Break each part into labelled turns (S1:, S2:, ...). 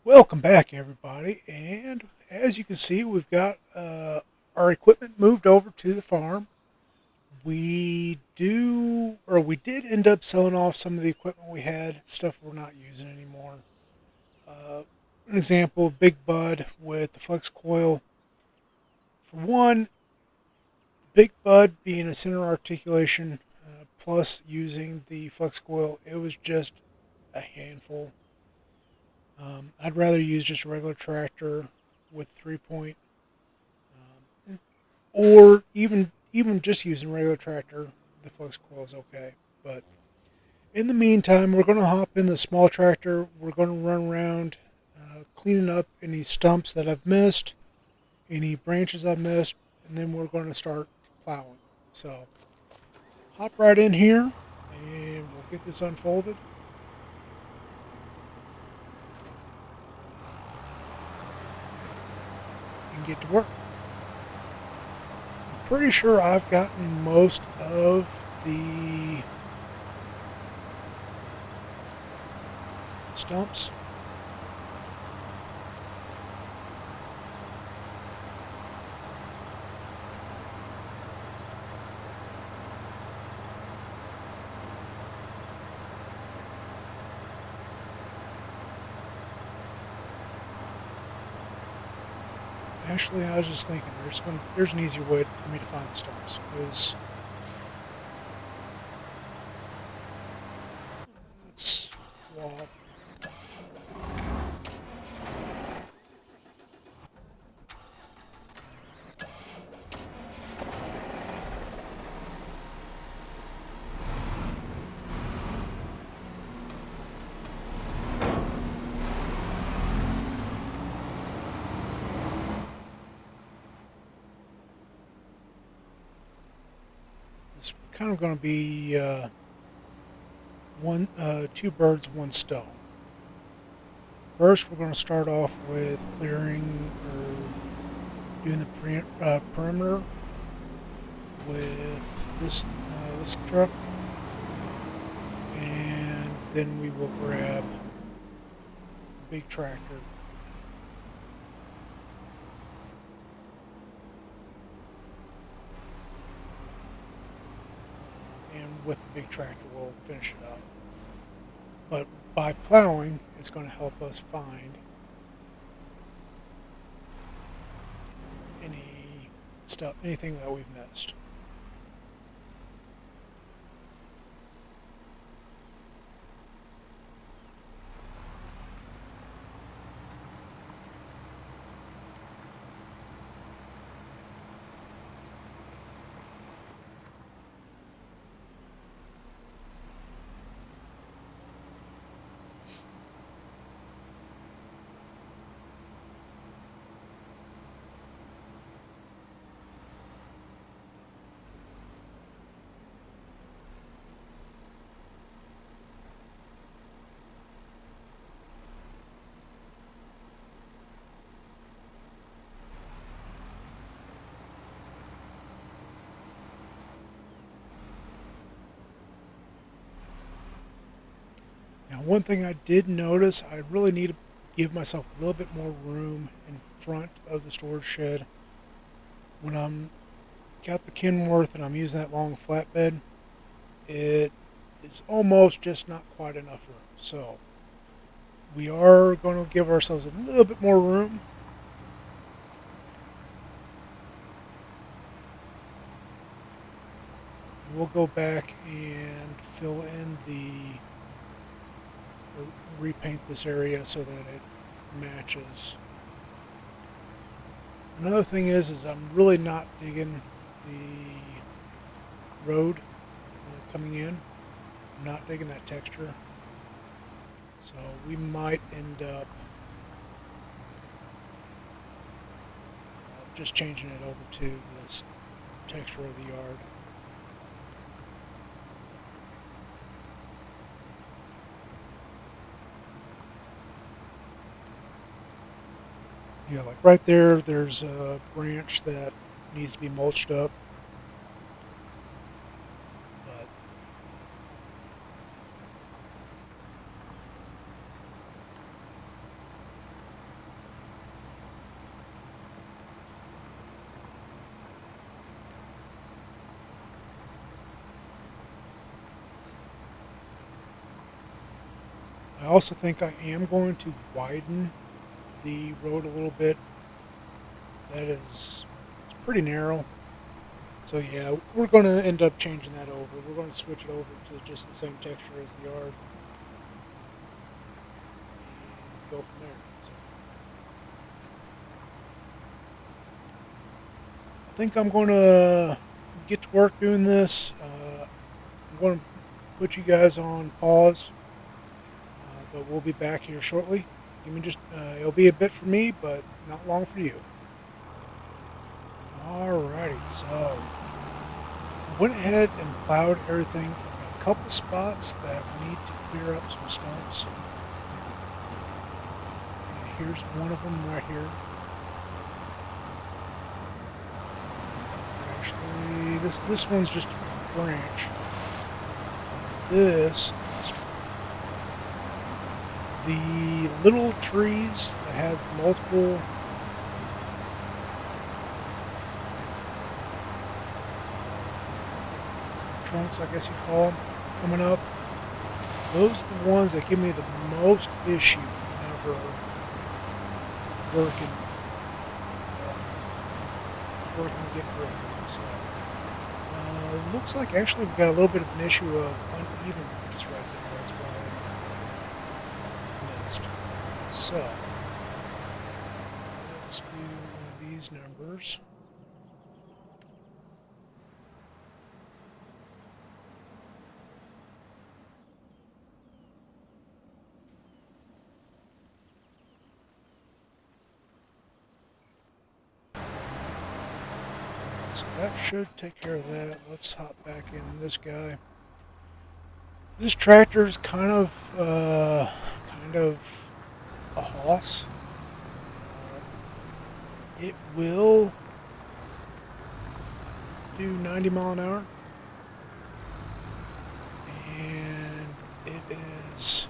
S1: Welcome back, everybody, and as you can see, we've got our equipment moved over to the farm. We did end up selling off some of the equipment we had, stuff we're not using anymore. Uh, an example, Big Bud with the flex coil. For one, Big Bud being a center articulation, plus using the flex coil, it was just a handful. I'd rather use just a regular tractor with 3 point. Or even just using regular tractor, the flex coil is okay. But in the meantime, we're going to hop in the small tractor. We're going to run around cleaning up any stumps that I've missed, any branches I've missed, and then we're going to start plowing. So hop right in here, and we'll get this unfolded and get to work. I'm pretty sure I've gotten most of the stumps. Actually, I was just thinking there's an easier way for me to find the stumps because let's swap. It's kind of going to be two birds, one stone. First, we're going to start off with clearing or doing the perimeter with this truck, and then we will grab the big tractor. And with the big tractor, we'll finish it up. But by plowing, it's going to help us find anything that we've missed. Now, one thing I did notice, I really need to give myself a little bit more room in front of the storage shed. When I'm got the Kenworth and I'm using that long flatbed, it is almost just not quite enough room. So we are going to give ourselves a little bit more room. We'll go back and fill in or repaint this area so that it matches. Another thing is I'm really not digging the road coming in. I'm not digging that texture. So we might end up just changing it over to this texture of the yard. Yeah, like right there's a branch that needs to be mulched up. But also think I am going to widen the road a little bit. It's pretty narrow. So yeah, we're going to end up changing that over. We're going to switch it over to just the same texture as the yard. And go from there. So I think I'm going to get to work doing this. I'm going to put you guys on pause, but we'll be back here shortly. It'll be a bit for me, but not long for you. Alrighty, so I went ahead and plowed everything. I've got a couple spots that we need to clear up some stumps. Here's one of them right here. Actually, this one's just a branch. This is the little trees that have multiple trunks, I guess you call them, coming up. Those are the ones that give me the most issue whenever working getting rid of them. So looks like actually we've got a little bit of an issue of unevenness right there. That's why I missed. So let's do one of these numbers. So that should take care of that. Let's hop back in this guy. This tractor is kind of a hoss. It will do 90 mile an hour, and it is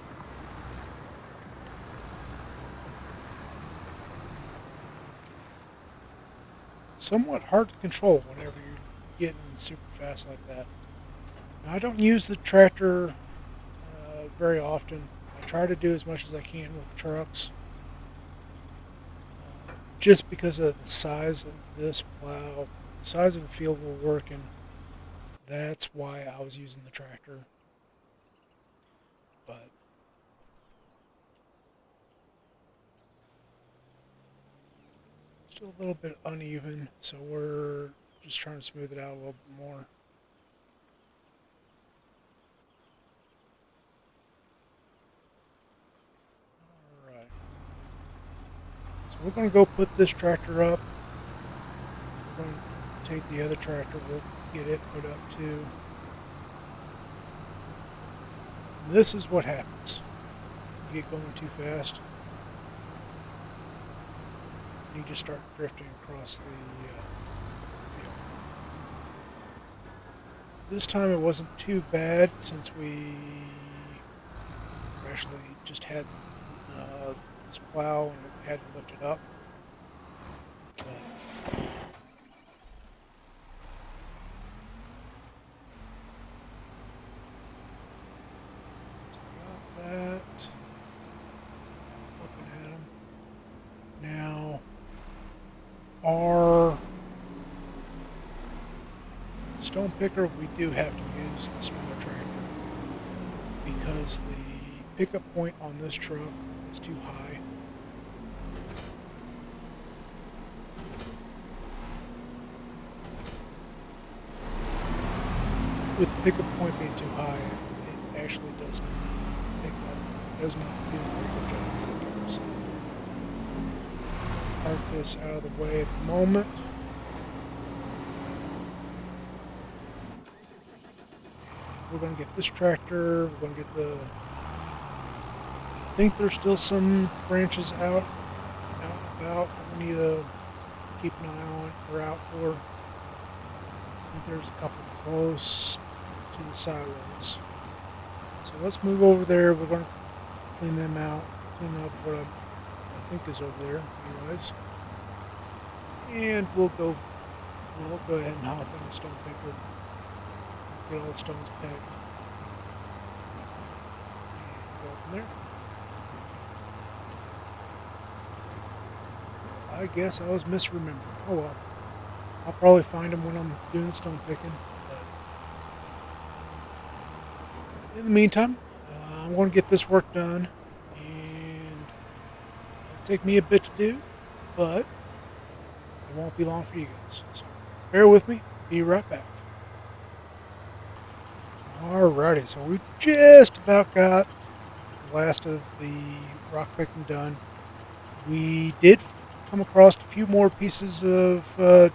S1: somewhat hard to control whenever you're getting super fast like that. Now, I don't use the tractor very often. I try to do as much as I can with the trucks, just because of the size of this plow, the size of the field we're working. That's why I was using the tractor. But still a little bit uneven, so we're just trying to smooth it out a little bit more. Alright. So we're going to go put this tractor up. We're going to take the other tractor, we'll get it put up too. This is what happens. You get going too fast, you just start drifting across the field. This time it wasn't too bad since we actually just had this plow and it had to lift it up. But so we got that. Looking at them. Now, our stone picker, we do have to use the smaller tractor because the pickup point on this truck is too high. With the pickup point being too high, it actually does not pick up. It does not do a very good job picking up. So park this out of the way at the moment. We're going to get this tractor. We're going to get the. I think there's still some branches out and about that we need to keep an eye on or out for. I think there's a couple close to the silos. So let's move over there. We're going to clean them out, clean up what I think is over there, anyways. And we'll go ahead and hop in the stone picker. Get all the stones picked. And go from there. I guess I was misremembering. Oh well. I'll probably find them when I'm doing stone picking. But in the meantime, I'm going to get this work done. And it'll take me a bit to do, but it won't be long for you guys. So bear with me. Be right back. Alrighty, so we just about got the last of the rock picking done. We did come across a few more pieces of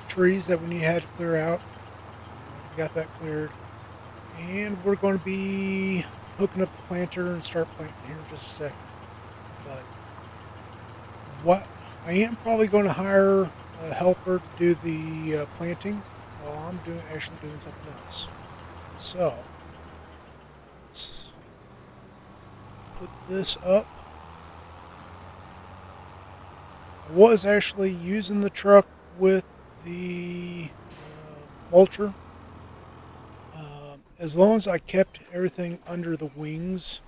S1: trees that we had to clear out. We got that cleared. And we're going to be hooking up the planter and start planting here in just a second. But what I am probably going to hire a helper to do the planting while I'm actually doing something else. So let's put this up. I was actually using the truck with the mulcher. As long as I kept everything under the wings,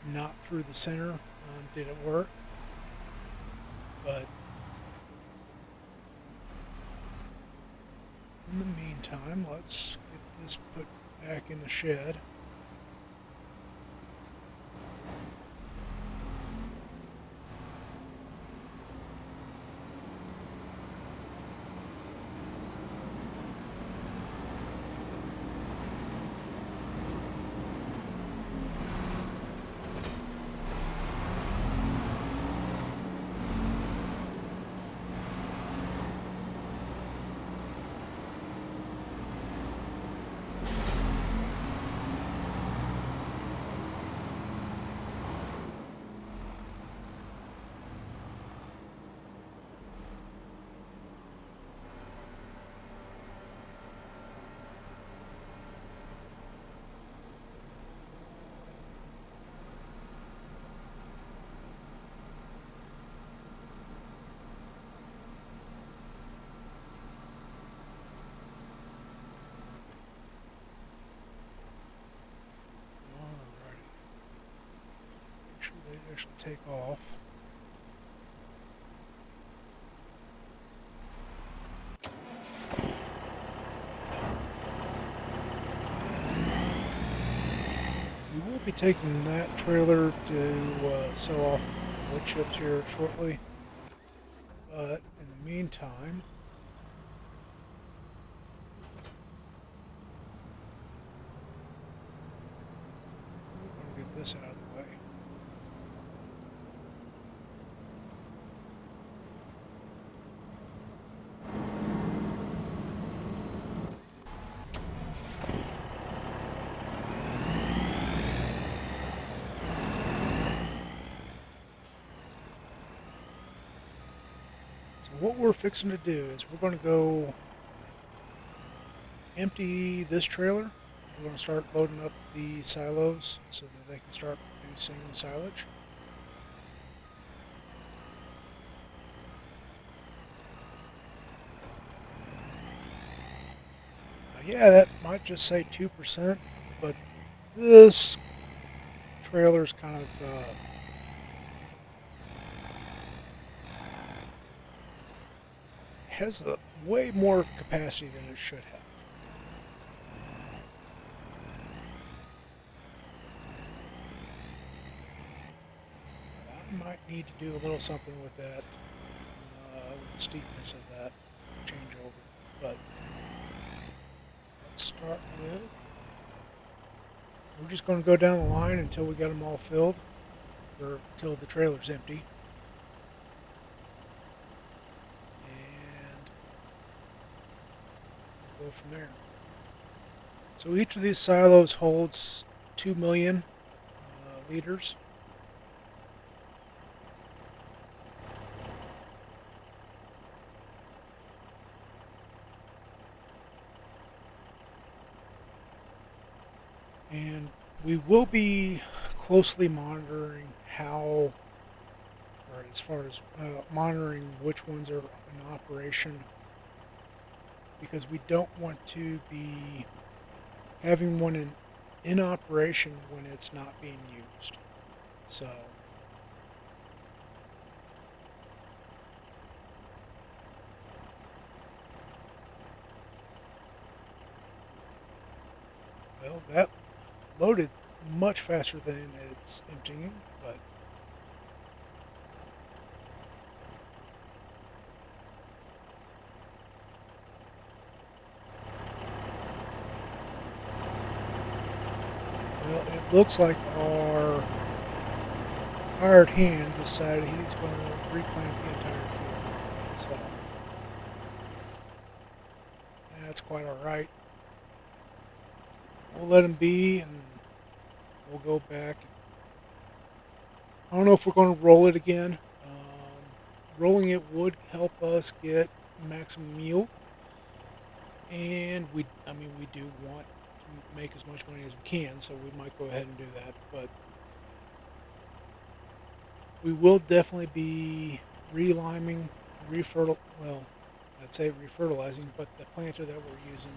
S1: not through the center, did it work. But in the meantime, let's get this put back in the shed. Alrighty. Make sure they actually take off. We will be taking that trailer to sell off wood chips here shortly. But in the meantime, we're going to get this out of the way. So what we're fixing to do is we're going to go empty this trailer. We're going to start loading up the silos so that they can start producing silage. Yeah, that might just say 2%, but this trailer's kind of has a way more capacity than it should have. I might need to do a little something with that, with the steepness of that changeover. But let's start with, we're just going to go down the line until we got them all filled, or until the trailer's empty. And we'll go from there. So each of these silos holds 2 million liters. And we will be closely monitoring how, or as far as monitoring which ones are in operation, because we don't want to be having one in operation when it's not being used. So Well, that loaded much faster than it's emptying, but well, it looks like our hired hand decided he's going to replant the entire field. So that's quite all right. We'll let him be, and we'll go back. I don't know if we're going to roll it again. Rolling it would help us get maximum yield, and we do want to make as much money as we can, so we might go ahead and do that. But we will definitely be reliming, well, I'd say refertilizing, but the planter that we're using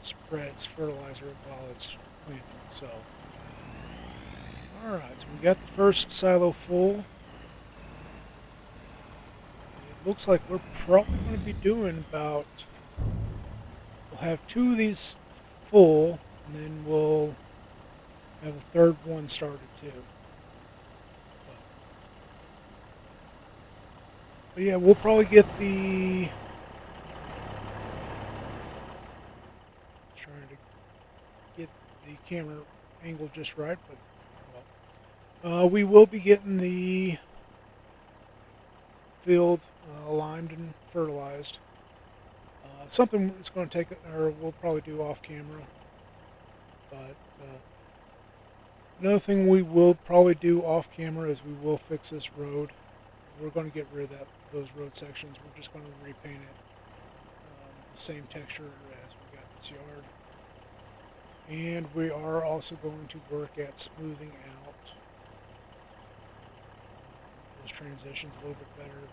S1: spreads fertilizer while it's planting. So, all right, so we got the first silo full. It looks like we're probably going to be doing about. We'll have two of these full, and then we'll have a third one started too. But yeah, we'll probably get the. Trying to get the camera angle just right, but we will be getting the field limed and fertilized. Something that's going to take, or we'll probably do off camera. But another thing we will probably do off camera is we will fix this road. We're going to get rid of those road sections. We're just going to repaint it the same texture as we got this yard. And we are also going to work at smoothing out those transitions a little bit better,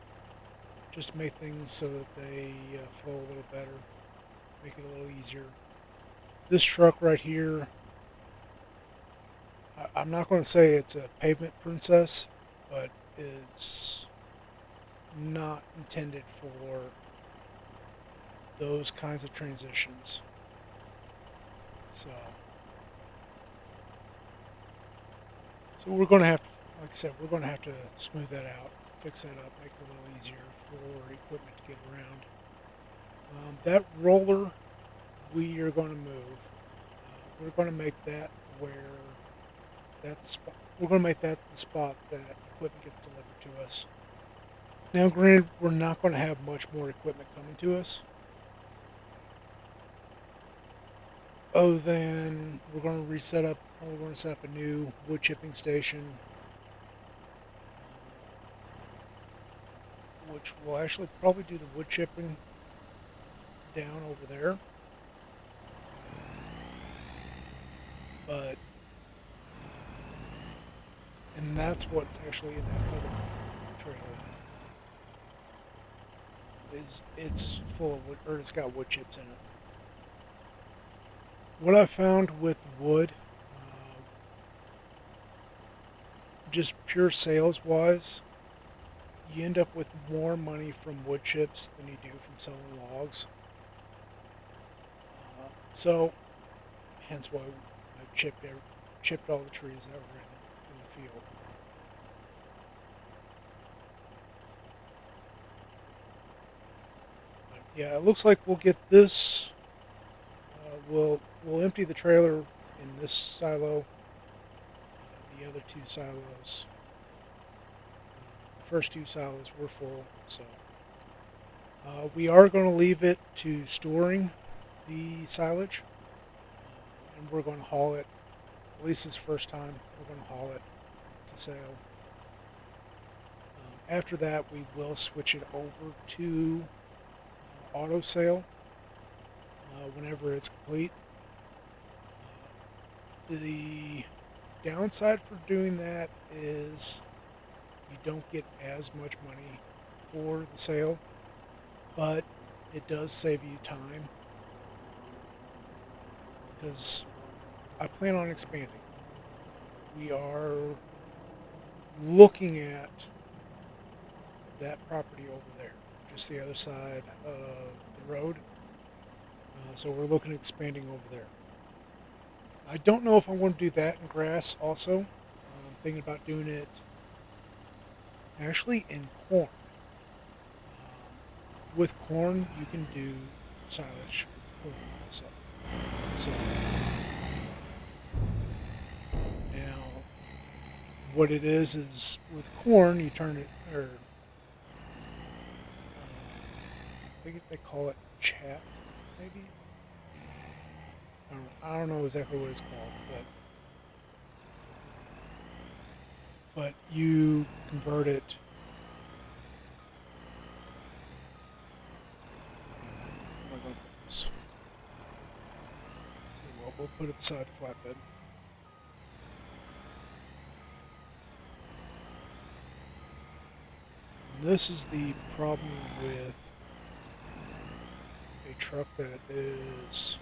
S1: just to make things so that they flow a little better, make it a little easier. This truck right here, I'm not going to say it's a pavement princess, but it's not intended for those kinds of transitions. So we're going to have to, like I said, we're going to have to smooth that out, fix that up, make it a little easier for equipment to get around. That roller we are going to move. We're going to make that where that spot. We're going to make that the spot that equipment gets delivered to us. Now, granted, we're not going to have much more equipment coming to us, other than we're going to set up a new wood chipping station, which will actually probably do the wood chipping down over there. And that's what's actually in that other trailer. It's full of wood, or it's got wood chips in it. What I found with wood, just pure sales wise, you end up with more money from wood chips than you do from selling logs. So, hence why I chipped all the trees that were in the field. But yeah, it looks like we'll get this. We'll empty the trailer in this silo. The other two silos. The first two silos were full, so we are going to leave it to storing the silage, and we're going to haul it. At least this first time, we're going to haul it to sale. After that, we will switch it over to auto sale whenever it's complete. The downside for doing that is you don't get as much money for the sale, but it does save you time, because I plan on expanding. We are looking at that property over there, just the other side of the road. So we're looking at expanding over there. I don't know if I want to do that in grass also. I'm thinking about doing it actually in corn. With corn, you can do silage with corn also. So now, what it is with corn, you turn it, or I think they call it chat, maybe. I don't know exactly what it's called, but you convert it. Where am I going to put this? Tell you what, we'll put it beside the flatbed. And this is the problem with a truck that is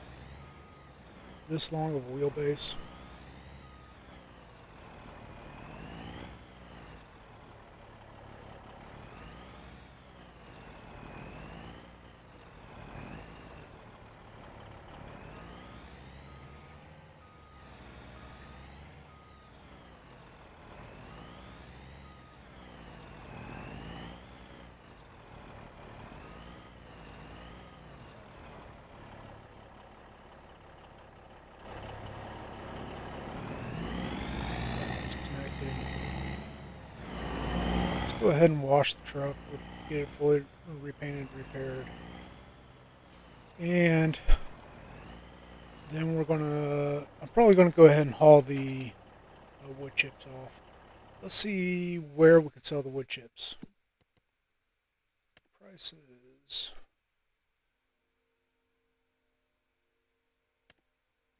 S1: this long of a wheelbase. Disconnected. Let's go ahead and wash the truck. We'll get it fully repainted, repaired. And then I'm probably gonna go ahead and haul the wood chips off. Let's see where we could sell the wood chips. Prices.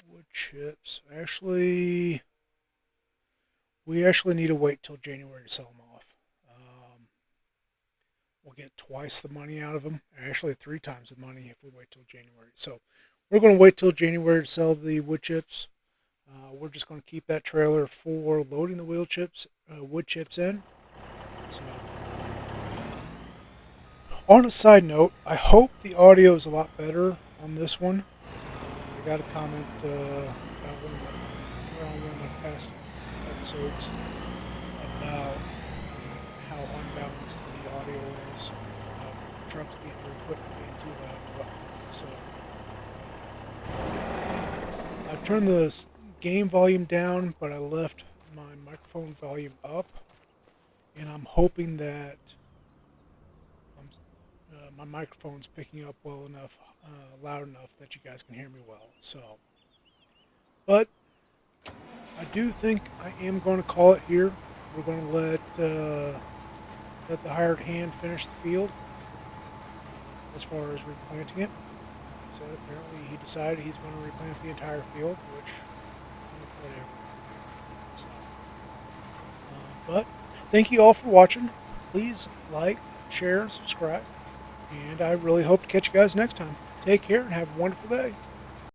S1: Wood chips. Actually, we actually need to wait till January to sell them off. We'll get twice the money out of them. Actually, 3 times the money if we wait till January. So we're going to wait till January to sell the wood chips. We're just going to keep that trailer for loading the wood chips in. So, on a side note, I hope the audio is a lot better on this one. I got a comment about one of my past episodes about how unbalanced the audio is, trucks being or equipment being too loud and whatnot. So I've turned the game volume down, but I left my microphone volume up, and I'm hoping that my microphone's picking up well enough, loud enough that you guys can hear me well. So, but I do think I am going to call it here. We're going to let the hired hand finish the field as far as replanting it. Like I said, apparently he decided he's going to replant the entire field, which, whatever. So, but thank you all for watching. Please like, share, and subscribe. And I really hope to catch you guys next time. Take care and have a wonderful day.